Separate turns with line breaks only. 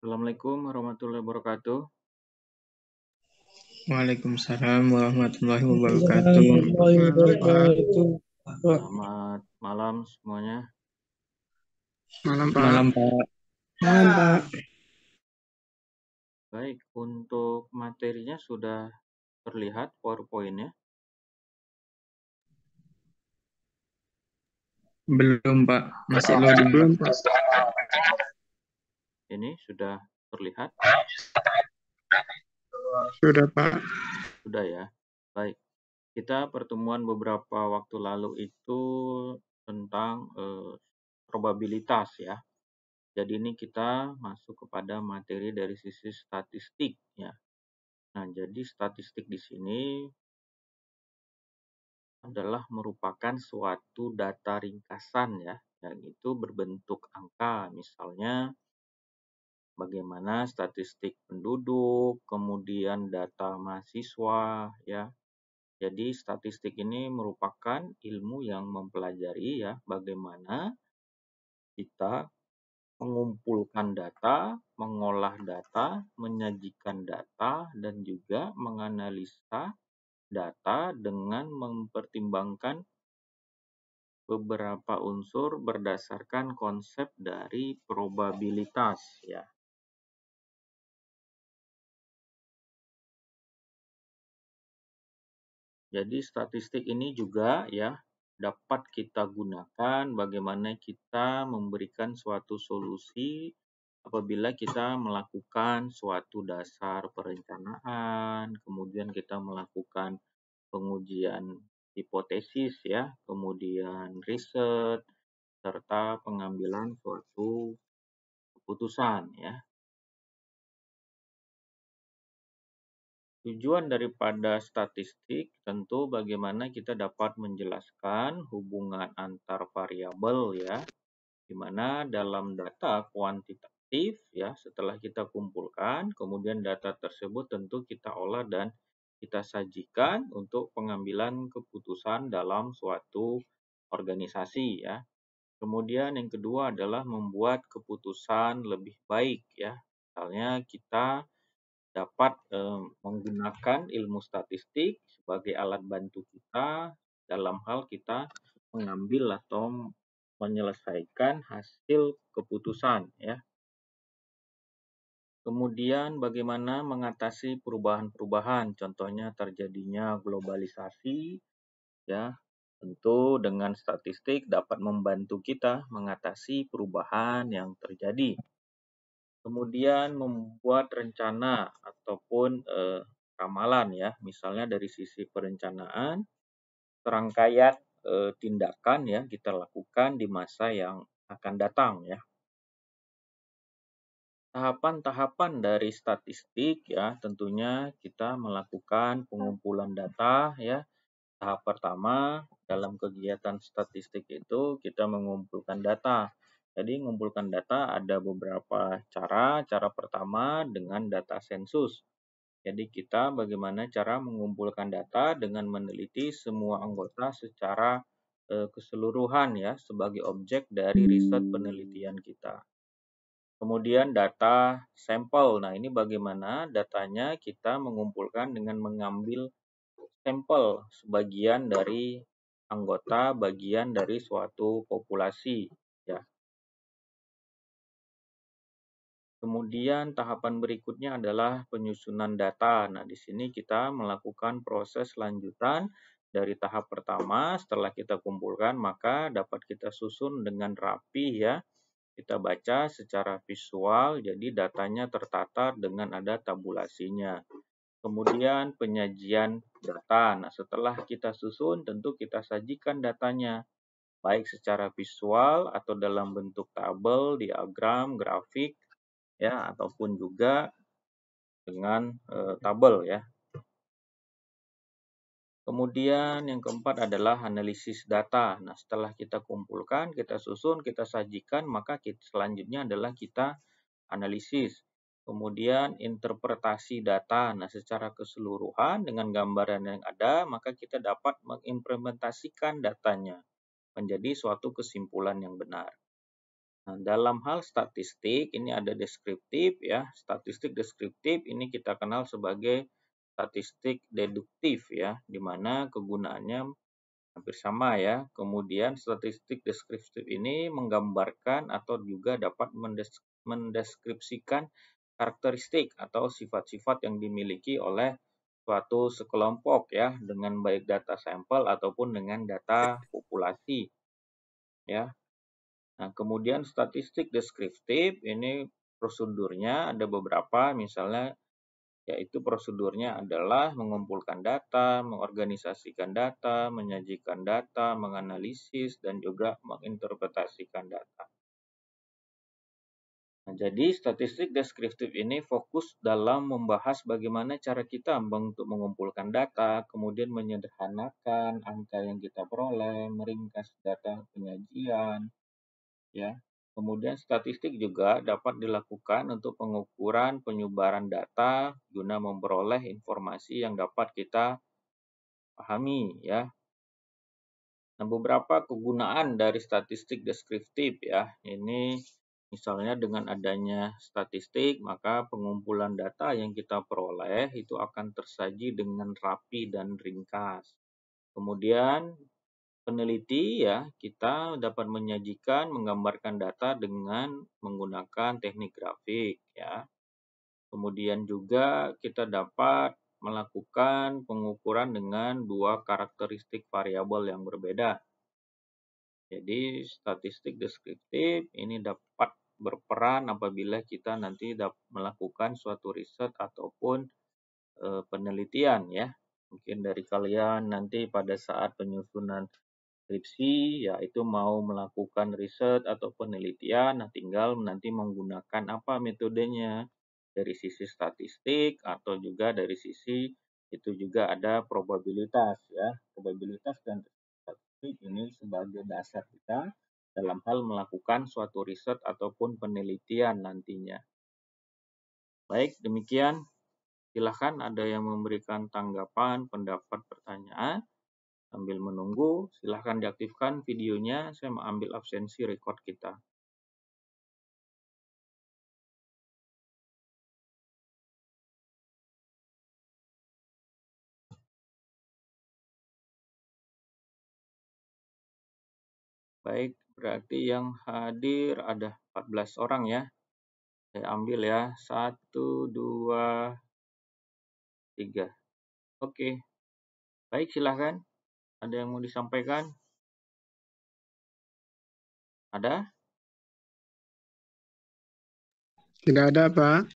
Assalamualaikum warahmatullahi wabarakatuh.
Waalaikumsalam warahmatullahi wabarakatuh.
Selamat malam semuanya.
Malam, Pak.
Malam, Pak.
Malam, Pak.
Baik, untuk materinya sudah terlihat PowerPoint-nya?
Belum, Pak. Masih loading,
Belum,
Pak.
Pak.
Ini sudah terlihat?
Sudah, Pak.
Sudah ya. Baik. Kita pertemuan beberapa waktu lalu itu tentang probabilitas ya. Jadi ini kita masuk kepada materi dari sisi statistik ya. Nah, jadi statistik di sini adalah merupakan suatu data ringkasan ya, yang itu berbentuk angka. Misalnya bagaimana statistik penduduk, kemudian data mahasiswa ya. Jadi statistik ini merupakan ilmu yang mempelajari ya bagaimana kita mengumpulkan data, mengolah data, menyajikan data, dan juga menganalisa data dengan mempertimbangkan beberapa unsur berdasarkan konsep dari probabilitas ya. Jadi statistik ini juga ya dapat kita gunakan bagaimana kita memberikan suatu solusi apabila kita melakukan suatu dasar perencanaan, kemudian kita melakukan pengujian hipotesis ya, kemudian riset serta pengambilan suatu keputusan ya. Tujuan daripada statistik tentu bagaimana kita dapat menjelaskan hubungan antar variabel ya, di mana dalam data kuantitatif ya setelah kita kumpulkan, kemudian data tersebut tentu kita olah dan kita sajikan untuk pengambilan keputusan dalam suatu organisasi ya. Kemudian yang kedua adalah membuat keputusan lebih baik ya. Misalnya kita dapat menggunakan ilmu statistik sebagai alat bantu kita dalam hal kita mengambil atau menyelesaikan hasil keputusan ya. Kemudian bagaimana mengatasi perubahan-perubahan, contohnya terjadinya globalisasi ya. Tentu dengan statistik dapat membantu kita mengatasi perubahan yang terjadi. Kemudian membuat rencana ataupun ramalan ya, misalnya dari sisi perencanaan, serangkaian tindakan ya kita lakukan di masa yang akan datang ya. Tahapan-tahapan dari statistik ya, tentunya kita melakukan pengumpulan data ya. Tahap pertama dalam kegiatan statistik itu kita mengumpulkan data. Jadi mengumpulkan data ada beberapa cara. Cara pertama dengan data sensus. Jadi kita bagaimana cara mengumpulkan data dengan meneliti semua anggota secara keseluruhan ya sebagai objek dari riset penelitian kita. Kemudian data sampel. Nah, ini bagaimana datanya kita mengumpulkan dengan mengambil sampel sebagian dari anggota bagian dari suatu populasi ya. Kemudian tahapan berikutnya adalah penyusunan data. Nah, di sini kita melakukan proses lanjutan dari tahap pertama. Setelah kita kumpulkan, maka dapat kita susun dengan rapi ya. Kita baca secara visual, jadi datanya tertata dengan ada tabulasinya. Kemudian penyajian data. Nah, setelah kita susun, tentu kita sajikan datanya, baik secara visual atau dalam bentuk tabel, diagram, grafik, ya, ataupun juga dengan tabel ya. Kemudian yang keempat adalah analisis data. Nah, setelah kita kumpulkan, kita susun, kita sajikan, maka selanjutnya adalah kita analisis. Kemudian interpretasi data. Nah, secara keseluruhan dengan gambaran yang ada, maka kita dapat mengimplementasikan datanya menjadi suatu kesimpulan yang benar. Nah, dalam hal statistik ini ada deskriptif ya. Statistik deskriptif ini kita kenal sebagai statistik deduktif ya, di mana kegunaannya hampir sama ya. Kemudian statistik deskriptif ini menggambarkan atau juga dapat mendeskripsikan karakteristik atau sifat-sifat yang dimiliki oleh suatu sekelompok ya, dengan baik data sampel ataupun dengan data populasi ya. Nah, kemudian statistik deskriptif ini prosedurnya ada beberapa, misalnya yaitu prosedurnya adalah mengumpulkan data, mengorganisasikan data, menyajikan data, menganalisis, dan juga menginterpretasikan data. Nah, jadi statistik deskriptif ini fokus dalam membahas bagaimana cara kita untuk mengumpulkan data, kemudian menyederhanakan angka yang kita peroleh, meringkas data penyajian, ya. Kemudian statistik juga dapat dilakukan untuk pengukuran penyebaran data guna memperoleh informasi yang dapat kita pahami ya. Nah, beberapa kegunaan dari statistik deskriptif ya. Ini misalnya dengan adanya statistik, maka pengumpulan data yang kita peroleh itu akan tersaji dengan rapi dan ringkas. Kemudian peneliti ya, kita dapat menyajikan, menggambarkan data dengan menggunakan teknik grafik ya. Kemudian juga kita dapat melakukan pengukuran dengan dua karakteristik variabel yang berbeda. Jadi statistik deskriptif ini dapat berperan apabila kita nanti melakukan suatu riset ataupun penelitian ya. Mungkin dari kalian nanti pada saat penyusunan skripsi, yaitu mau melakukan riset atau penelitian, nah tinggal nanti menggunakan apa metodenya, dari sisi statistik atau juga dari sisi itu juga ada probabilitas ya. Probabilitas dan statistik ini sebagai dasar kita dalam hal melakukan suatu riset ataupun penelitian nantinya. Baik, demikian. Silahkan ada yang memberikan tanggapan, pendapat, pertanyaan. Sambil menunggu, silahkan diaktifkan videonya, saya mau ambil absensi record kita. Baik, berarti yang hadir ada 14 orang ya. Saya ambil ya, 1, 2, 3. Oke, baik silahkan. Ada yang mau disampaikan? Ada?
Tidak ada, Pak.